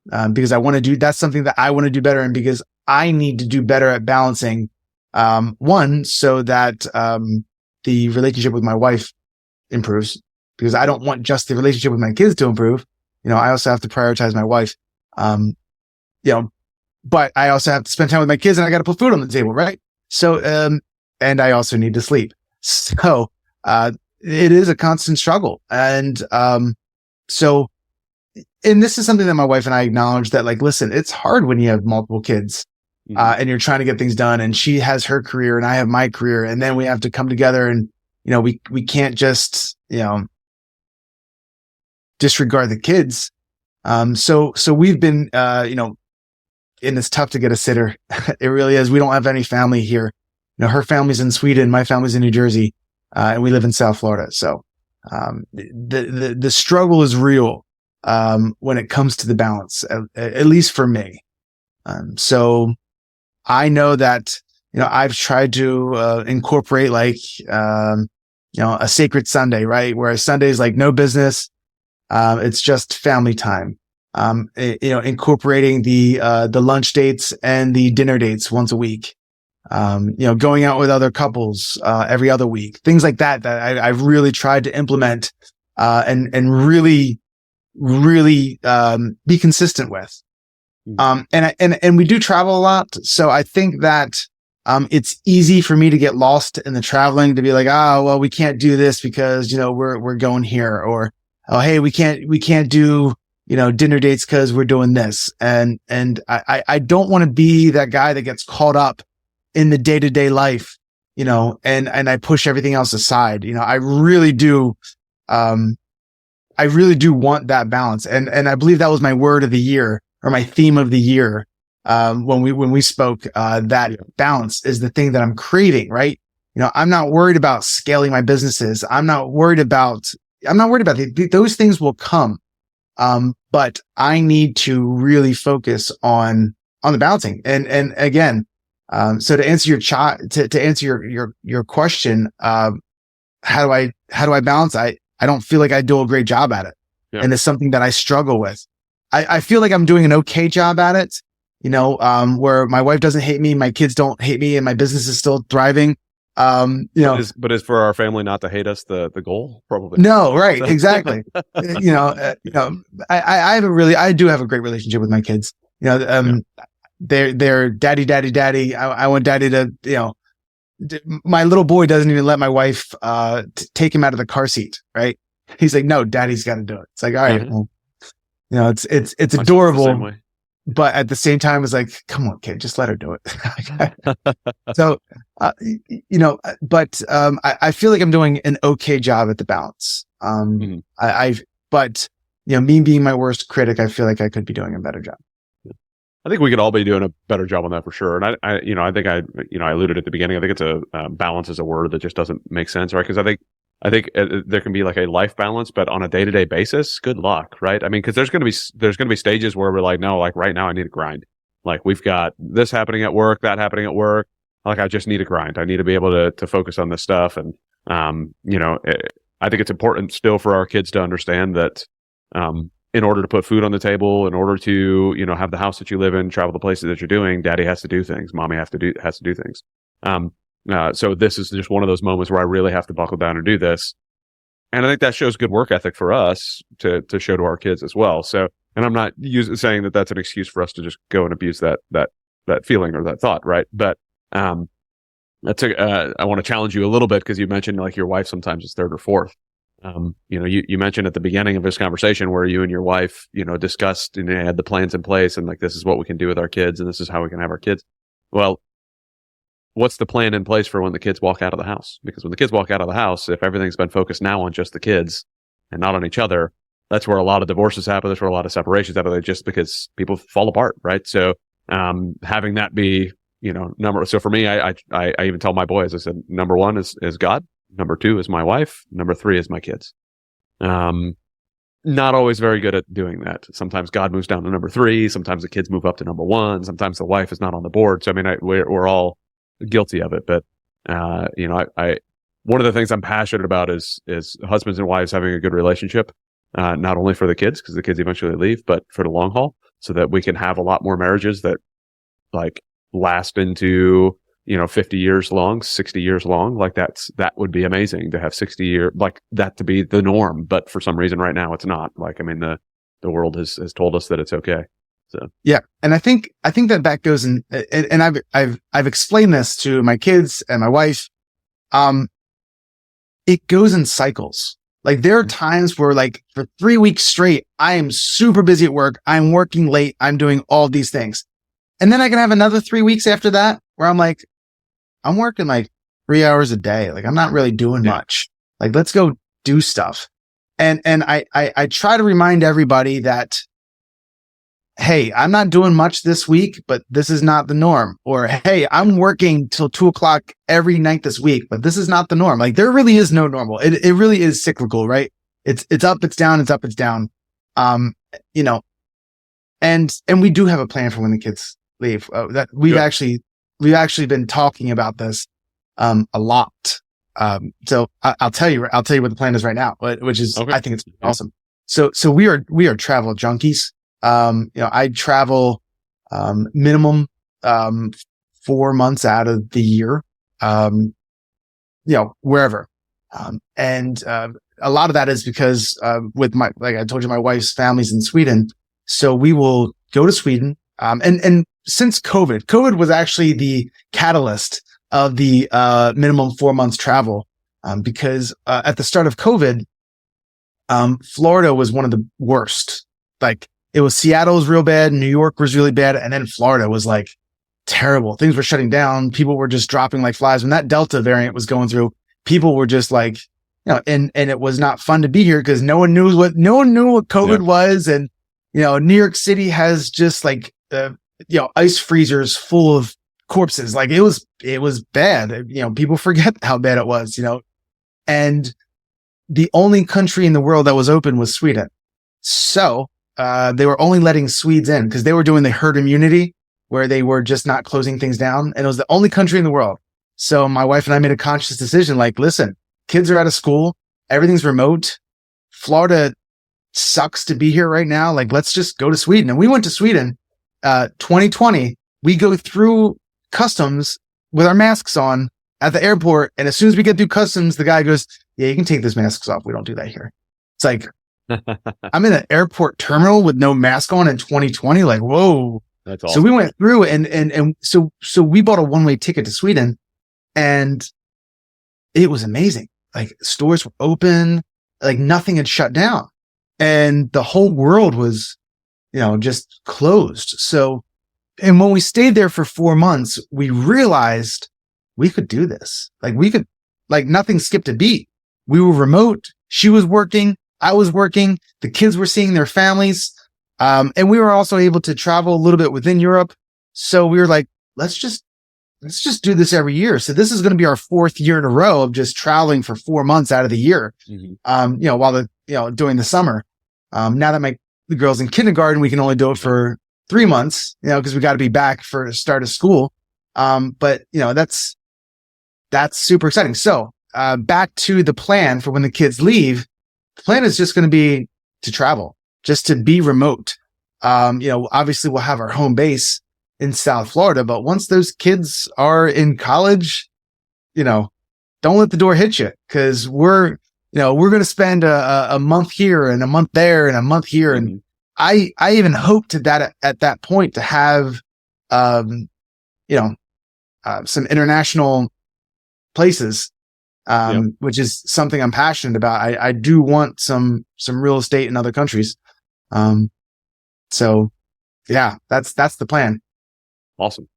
because that's something that I want to do better. And because I need to do better at balancing, one, so that, the relationship with my wife improves, because I don't want just the relationship with my kids to improve. I also have to prioritize my wife. But I also have to spend time with my kids, and I got to put food on the table, right? So, and I also need to sleep. So, it is a constant struggle. And, and this is something that my wife and I acknowledge, that like, listen, it's hard when you have multiple kids, and you're trying to get things done, and she has her career and I have my career, and then we have to come together, and, we can't just, disregard the kids. So we've been, and it's tough to get a sitter. It really is. We don't have any family here. Her family's in Sweden, my family's in New Jersey, and we live in South Florida. So, the struggle is real, when it comes to the balance, at least for me. So I know that, I've tried to, incorporate like, a sacred Sunday, right? Where Sunday is like no business. It's just family time. Incorporating the lunch dates and the dinner dates once a week. Going out with other couples, every other week, things like that I've really tried to implement, and really, be consistent with. And we do travel a lot. So I think that, it's easy for me to get lost in the traveling, to be like, well, we can't do this because, we're going here, or, oh, hey, we can't do, dinner dates because we're doing this. And I don't want to be that guy that gets caught up in the day-to-day life, and I push everything else aside. I really do want that balance. And I believe that was my word of the year, or my theme of the year, when we spoke, that balance is the thing that I'm craving, right? I'm not worried about scaling my businesses. I'm not worried about those things will come. But I need to really focus on the balancing. And again, So to answer to answer your question, how do I balance? I don't feel like I do a great job at it. Yeah. And it's something that I struggle with. I feel like I'm doing an okay job at it, where my wife doesn't hate me, my kids don't hate me, and my business is still thriving. But is for our family not to hate us the goal? Probably. No, right. Exactly. I do have a great relationship with my kids. They're daddy. I want daddy to, my little boy doesn't even let my wife, take him out of the car seat. Right. He's like, no, daddy's got to do it. It's like, all right, well, it's adorable, but at the same time, it's like, come on, kid, just let her do it. So, but I feel like I'm doing an okay job at the balance. But me being my worst critic, I feel like I could be doing a better job. I think we could all be doing a better job on that for sure. And I think I alluded at the beginning. I think it's a balance is a word that just doesn't make sense, right? Because I think there can be like a life balance, but on a day-to-day basis, good luck, right? I mean, because there's going to be stages where we're like, no, like right now I need to grind. Like we've got this happening at work, that happening at work. Like I just need to grind. I need to be able to focus on this stuff. And I think it's important still for our kids to understand that in order to put food on the table, in order to have the house that you live in, travel the places that you're doing, daddy has to do things, mommy has to do things. So this is just one of those moments where I really have to buckle down and do this. And I think that shows good work ethic for us to show to our kids as well. So, and I'm not saying that that's an excuse for us to just go and abuse that feeling or that thought, right? But I want to challenge you a little bit because you mentioned like your wife sometimes is third or fourth. You mentioned at the beginning of this conversation where you and your wife, discussed and had the plans in place and like, this is what we can do with our kids and this is how we can have our kids. Well, what's the plan in place for when the kids walk out of the house? Because when the kids walk out of the house, if everything's been focused now on just the kids and not on each other, that's where a lot of divorces happen. That's where a lot of separations happen, just because people fall apart, right? So, having that be, so for me, I even tell my boys, I said, number one is God. Number two is my wife. Number three is my kids. Not always very good at doing that. Sometimes God moves down to number three. Sometimes the kids move up to number one. Sometimes the wife is not on the board. So, I mean, we're all guilty of it. But, one of the things I'm passionate about is husbands and wives having a good relationship, not only for the kids, because the kids eventually leave, but for the long haul, so that we can have a lot more marriages that like last into 50 years long, 60 years long. Like that would be amazing to have 60-year, like that to be the norm. But for some reason right now it's not. Like, I mean, the world has told us that it's okay. So, yeah. And I think that goes in, and I've explained this to my kids and my wife. It goes in cycles. Like there are times where like for 3 weeks straight, I am super busy at work. I'm working late. I'm doing all these things. And then I can have another 3 weeks after that where I'm like, I'm working like 3 hours a day. Like I'm not really doing much. Like let's go do stuff. And I try to remind everybody that, hey, I'm not doing much this week, but this is not the norm. Or, hey, I'm working till 2:00 every night this week, but this is not the norm. Like there really is no normal. It really is cyclical, right? It's up, it's down, it's up, it's down. And we do have a plan for when the kids leave. That we've actually been talking about this, a lot. So I'll tell you what the plan is right now, which is, okay. I think it's awesome. So we are travel junkies. I travel, minimum, 4 months out of the year, wherever. And a lot of that is because, with like I told you, my wife's family's in Sweden. So we will go to Sweden. And since COVID was actually the catalyst of the, minimum 4 months travel. Because, at the start of COVID, Florida was one of the worst. Like, it was Seattle was real bad, New York was really bad, and then Florida was like terrible. Things were shutting down. People were just dropping like flies. When that Delta variant was going through, people were just like, and it was not fun to be here because no one knew what COVID was. And, New York City has just like, ice freezers full of corpses. Like it was bad. People forget how bad it was, and the only country in the world that was open was Sweden. So, they were only letting Swedes in because they were doing the herd immunity where they were just not closing things down. And it was the only country in the world. So my wife and I made a conscious decision, like, listen, kids are out of school. Everything's remote. Florida sucks to be here right now. Like, let's just go to Sweden. And we went to Sweden, 2020. We go through customs with our masks on at the airport. And as soon as we get through customs, the guy goes, yeah, you can take those masks off. We don't do that here. It's like, I'm in an airport terminal with no mask on in 2020. Like, whoa. That's awesome. So we went through and so we bought a one-way ticket to Sweden, and it was amazing. Like, stores were open, like nothing had shut down, and the whole world was, just closed. So, and when we stayed there for 4 months, we realized we could do this. Like, we could, like, nothing skipped a beat. We were remote. She was working. I was working. The kids were seeing their families. And we were also able to travel a little bit within Europe. So we were like, let's just do this every year. So this is going to be our 4th year in a row of just traveling for 4 months out of the year. While during the summer. Now that the girls in kindergarten, we can only do it for 3 months, because we got to be back for the start of school. But that's super exciting. So, back to the plan for when the kids leave. The plan is just going to be to travel, just to be remote. Obviously we'll have our home base in South Florida, but once those kids are in college, don't let the door hit you, because we're going to spend a month here and a month there and a month here. And I even hope at that point to have, some international places, which is something I'm passionate about. I do want some real estate in other countries. So yeah, that's the plan. Awesome.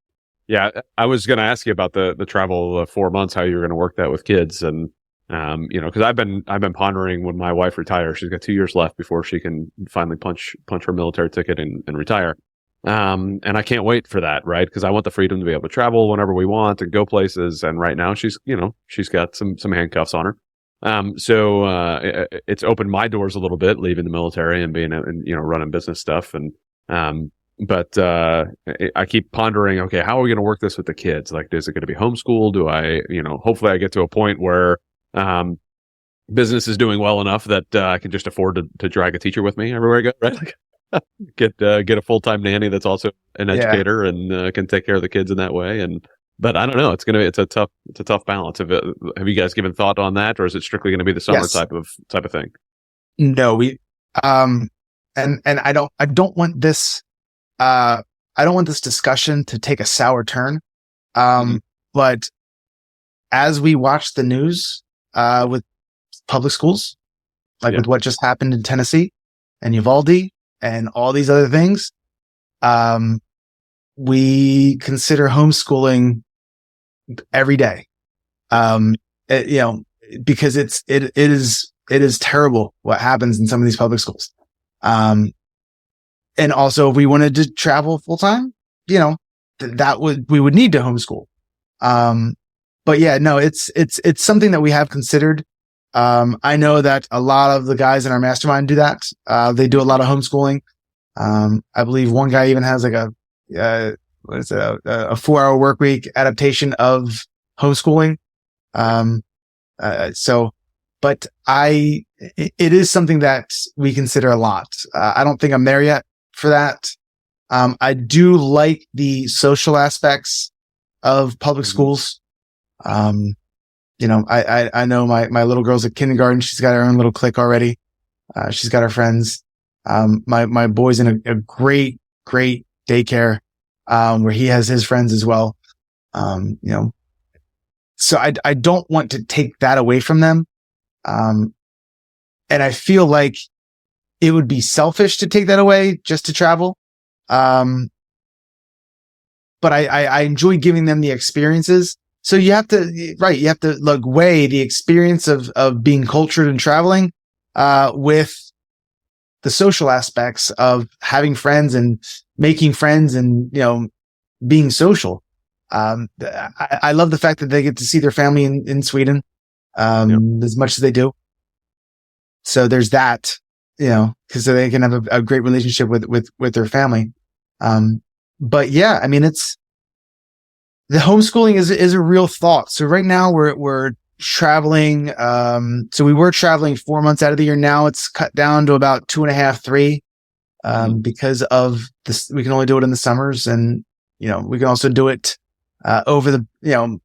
Yeah. I was going to ask you about the travel 4 months, how you were going to work that with kids. And, cause I've been pondering when my wife retires, she's got 2 years left before she can finally punch her military ticket and retire. And I can't wait for that, right? Because I want the freedom to be able to travel whenever we want and go places. And right now she's got some handcuffs on her. So it's opened my doors a little bit, leaving the military and being, running business stuff. And, but I keep pondering, okay, how are we going to work this with the kids? Like, is it going to be homeschool? Do I, hopefully I get to a point where, business is doing well enough that I can just afford to drag a teacher with me everywhere I go, right? Like, get a full-time nanny that's also an educator and can take care of the kids in that way. But I don't know. It's a tough balance. Have you guys given thought on that, or is it strictly going to be the summer type of thing? No, we, and I don't want this, I don't want this discussion to take a sour turn. But as we watch the news, with public schools, with what just happened in Tennessee and Uvalde and all these other things, we consider homeschooling every day. Because it is terrible what happens in some of these public schools. And also if we wanted to travel full time, we would need to homeschool. But yeah, no, it's something that we have considered. I know that a lot of the guys in our mastermind do that. They do a lot of homeschooling. I believe one guy even has like a 4-hour work week adaptation of homeschooling. But it is something that we consider a lot. I don't think I'm there yet for that. I do like the social aspects of public schools. I know my little girl's at kindergarten. She's got her own little clique already. She's got her friends. My boy's in a great daycare, where he has his friends as well. So I don't want to take that away from them. And I feel like it would be selfish to take that away just to travel. But I enjoy giving them the experiences. So you have to weigh the experience of being cultured and traveling, with the social aspects of having friends and making friends and, being social. I love the fact that they get to see their family in Sweden, as much as they do. So there's that, cause they can have a great relationship with their family. but yeah, I mean, the homeschooling is a real thought. So right now we're traveling. So we were traveling 4 months out of the year. Now it's cut down to about 2.5, 3, because of this. We can only do it in the summers, and we can also do it over the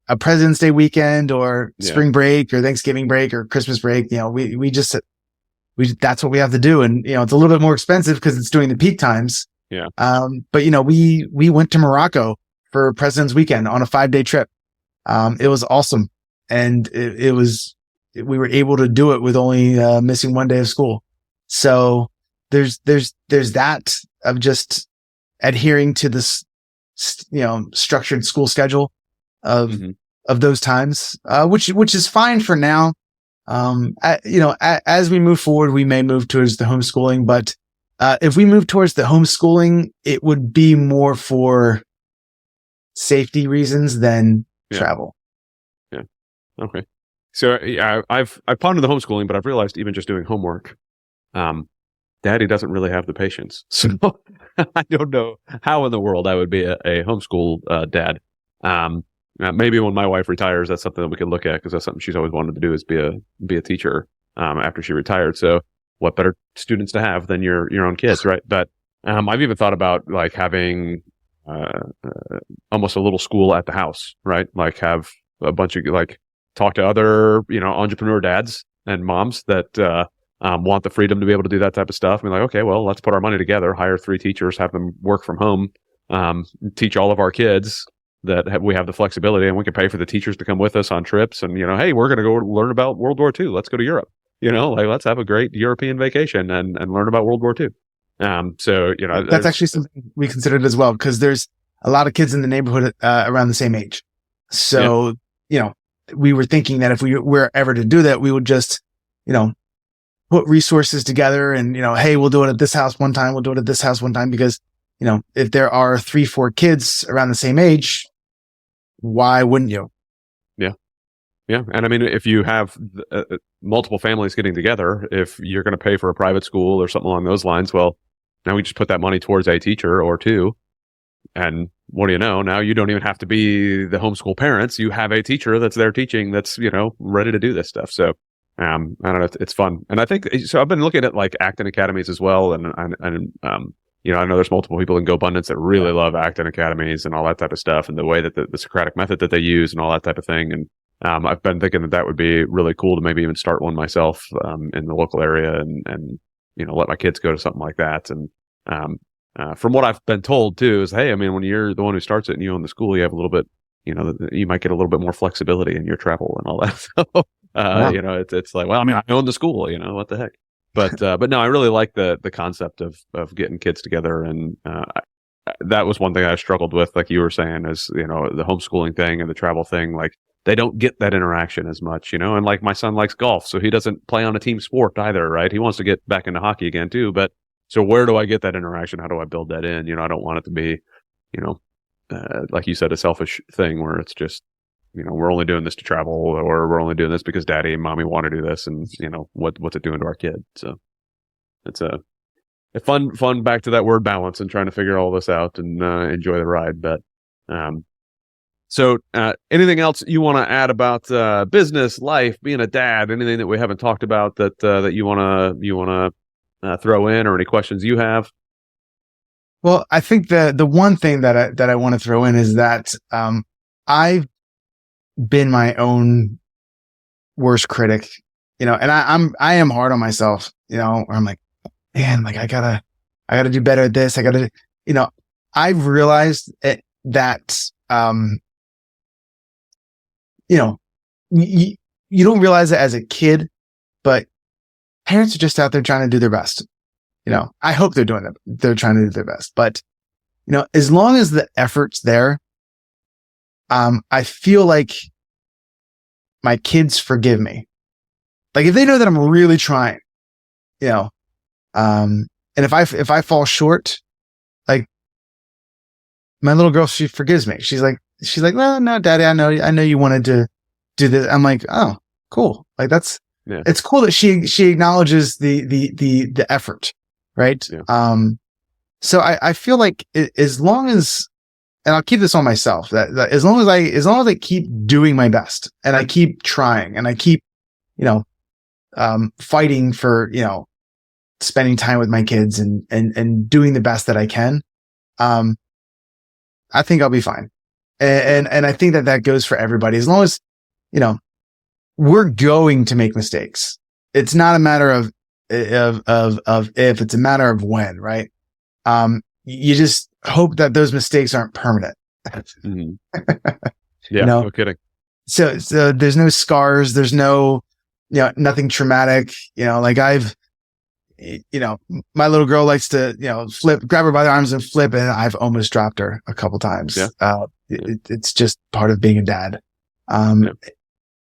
a President's Day weekend or spring break or Thanksgiving break or Christmas break. That's what we have to do, and it's a little bit more expensive because it's during the peak times. Yeah. But we went to Morocco for President's Weekend on a 5-day trip. It was awesome. And we were able to do it with only missing 1 day of school. So there's that of just adhering to this, structured school schedule of those times, which is fine for now. As we move forward, we may move towards the homeschooling, but if we move towards the homeschooling, it would be more for safety reasons than travel. Yeah. Okay. So I've pondered the homeschooling, but I've realized even just doing homework, Daddy doesn't really have the patience. So I don't know how in the world I would be a homeschool dad. Maybe when my wife retires, that's something that we can look at, because that's something she's always wanted to do, is be a teacher after she retired. So what better students to have than your own kids, right? But I've even thought about like having almost a little school at the house, right? Like have a bunch of talk to other entrepreneur dads and moms that want the freedom to be able to do that type of stuff. I mean, like, okay, well, let's put our money together, hire 3 teachers, have them work from home, teach all of our kids that we have the flexibility, and we can pay for the teachers to come with us on trips. And hey, we're going to go learn about World War II. Let's go to Europe. Let's have a great European vacation and learn about World War II. That's actually something we considered as well, because there's a lot of kids in the neighborhood around the same age. So, we were thinking that if we were ever to do that, we would just, put resources together and, hey, we'll do it at this house one time. We'll do it at this house one time, because, if there are 3-4 kids around the same age, why wouldn't you? Yeah. Yeah. And I mean, if you have multiple families getting together, if you're going to pay for a private school or something along those lines, well, now we just put that money towards a teacher or 2. And what do you know? Now you don't even have to be the homeschool parents. You have a teacher that's there teaching, that's, ready to do this stuff. So, I don't know. It's fun. And I think, so I've been looking at like acting academies as well. And I know there's multiple people in GoBundance that really love acting academies and all that type of stuff, and the way that the Socratic method that they use and all that type of thing. And I've been thinking that would be really cool to maybe even start one myself in the local area and let my kids go to something like that. And from what I've been told too is, hey, I mean, when you're the one who starts it and you own the school, you have a little bit, you might get a little bit more flexibility in your travel and all that. So, it's like, well, I mean, I own the school, what the heck. But no, I really like the concept of getting kids together. And that was one thing I struggled with, like you were saying, is, the homeschooling thing and the travel thing, like they don't get that interaction as much, and like my son likes golf, so he doesn't play on a team sport either, right? He wants to get back into hockey again too. But so where do I get that interaction? How do I build that in? I don't want it to be, like you said, a selfish thing where it's just, we're only doing this to travel, or we're only doing this because daddy and mommy want to do this, and what's it doing to our kid? So it's a fun back to that word balance and trying to figure all this out and enjoy the ride. But so anything else you want to add about business, life, being a dad? Anything that we haven't talked about that you want to throw in, or any questions you have? Well, I think the one thing that I want to throw in is that I've been my own worst critic, and I am hard on myself, where I'm like, man, like I gotta do better at this. I've realized that, you don't realize it as a kid, but parents are just out there trying to do their best. I hope they're trying to do their best, but as long as the effort's there, I feel like my kids forgive me. Like if they know that I'm really trying, and if I fall short, like my little girl, she forgives me. She's like, well, no, daddy, I know you wanted to do this. I'm like, oh, cool. Like it's cool that she acknowledges the effort. Right. Yeah. So I feel like as long as, and I'll keep this on myself, that as long as I keep doing my best and I keep trying and I keep, fighting for, spending time with my kids and doing the best that I can, I think I'll be fine. And I think that goes for everybody. As long as, we're going to make mistakes. It's not a matter of if, it's a matter of when, right? You just hope that those mistakes aren't permanent. Mm-hmm. Yeah, no kidding. So there's no scars. There's no, nothing traumatic. Like my little girl likes to, grab her by the arms and flip, and I've almost dropped her a couple times. Yeah. It's just part of being a dad.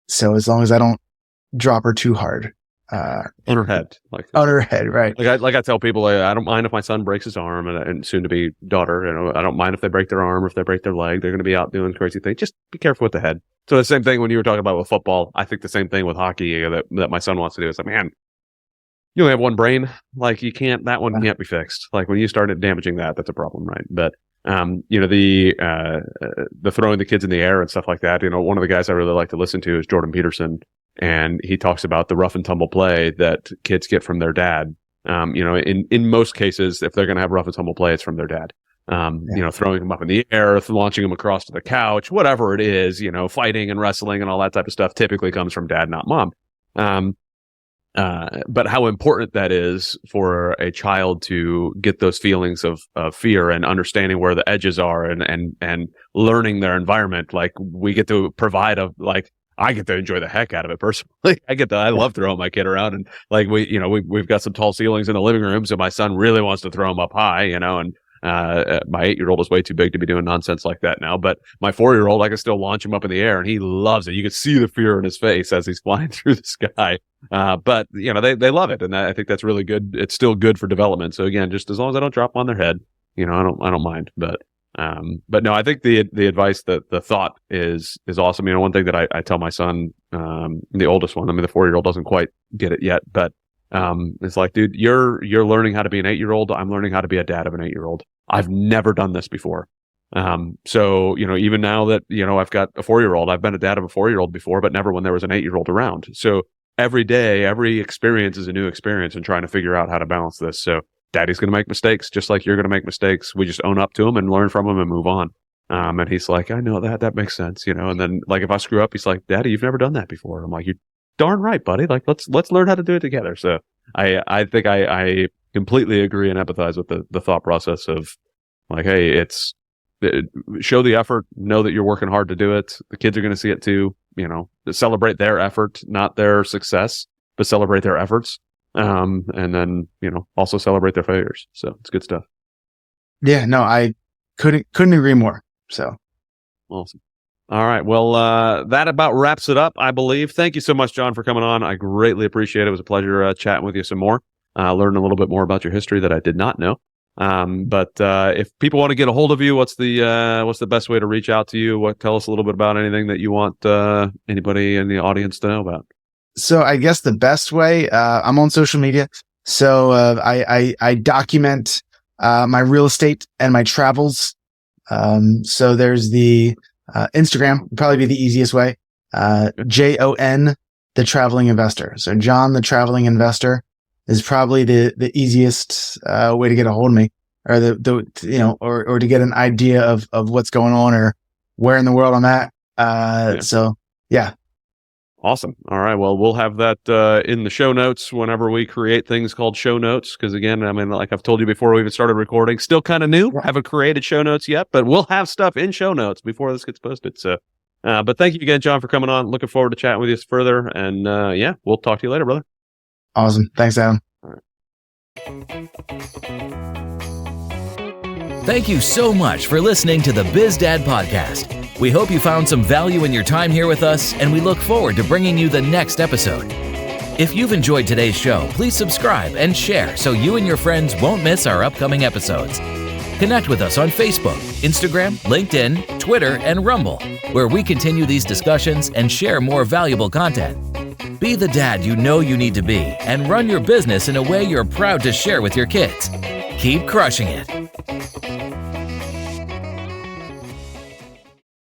So as long as I don't drop her too hard, on her head, on her head, right? Like I tell people, I don't mind if my son breaks his arm, and soon to be daughter, I don't mind if they break their arm or if they break their leg. They're going to be out doing crazy things. Just be careful with the head. So the same thing when you were talking about with football. I think the same thing with hockey that my son wants to do. It's like, man, you only have one brain. Like that one can't be fixed. Like when you started damaging that's a problem, right? But the throwing the kids in the air and stuff like that. One of the guys I really like to listen to is Jordan Peterson. And he talks about the rough and tumble play that kids get from their dad. In most cases, if they're going to have rough and tumble play, it's from their dad. Throwing them up in the air, launching them across to the couch, whatever it is, fighting and wrestling and all that type of stuff typically comes from dad, not mom. But how important that is for a child to get those feelings of fear and understanding where the edges are and learning their environment. Like we get to provide I get to enjoy the heck out of it personally. I love throwing my kid around, and like we've got some tall ceilings in the living room, so my son really wants to throw them up high, and my 8-year-old is way too big to be doing nonsense like that now, but my 4-year-old, I can still launch him up in the air and he loves it. You can see the fear in his face as he's flying through the sky. But they love it. And I think that's really good. It's still good for development. So again, just as long as I don't drop them on their head, I don't mind, but no, I think the advice, the thought is awesome. One thing that I tell my son, the oldest one, the 4-year-old doesn't quite get it yet, but it's like, dude, you're learning how to be an 8-year-old. I'm learning how to be a dad of an 8-year-old. I've never done this before. So, even now that, I've got a 4-year-old, I've been a dad of a 4-year-old before, but never when there was an 8-year-old around. So every day, every experience is a new experience and trying to figure out how to balance this. So daddy's going to make mistakes just like you're going to make mistakes. We just own up to them and learn from them and move on. And he's like, I know that makes sense, and then like, if I screw up, he's like, Daddy, you've never done that before. I'm like, you're darn right, buddy. Like, let's learn how to do it together. So I think I completely agree and empathize with the thought process of like, hey, show the effort, know that you're working hard to do it. The kids are going to see it too, celebrate their effort, not their success, but celebrate their efforts. And then, also celebrate their failures. So it's good stuff. Yeah, no, I couldn't agree more. So awesome. All right. Well, that about wraps it up, I believe. Thank you so much, Jon, for coming on. I greatly appreciate it. It was a pleasure chatting with you some more, learning a little bit more about your history that I did not know. But if people want to get a hold of you, what's the best way to reach out to you? Tell us a little bit about anything that you want anybody in the audience to know about. So I guess the best way, I'm on social media. So I document my real estate and my travels. So there's the Instagram would probably be the easiest way. Jon, the Traveling Investor. So Jon, the Traveling Investor is probably the easiest way to get a hold of me, or or to get an idea of what's going on or where in the world I'm at. So yeah. Awesome. All right. Well, we'll have that in the show notes whenever we create things called show notes. Because again, like I've told you before we even started recording, still kind of new. Haven't created show notes yet, but we'll have stuff in show notes before this gets posted. So, but thank you again, Jon, for coming on. Looking forward to chatting with you further. And yeah, we'll talk to you later, brother. Awesome. Thanks, Adam. All right. Thank you so much for listening to the Biz Dad Podcast. We hope you found some value in your time here with us, and we look forward to bringing you the next episode. If you've enjoyed today's show, please subscribe and share so you and your friends won't miss our upcoming episodes. Connect with us on Facebook, Instagram, LinkedIn, Twitter, and Rumble, where we continue these discussions and share more valuable content. Be the dad you know you need to be and run your business in a way you're proud to share with your kids. Keep crushing it.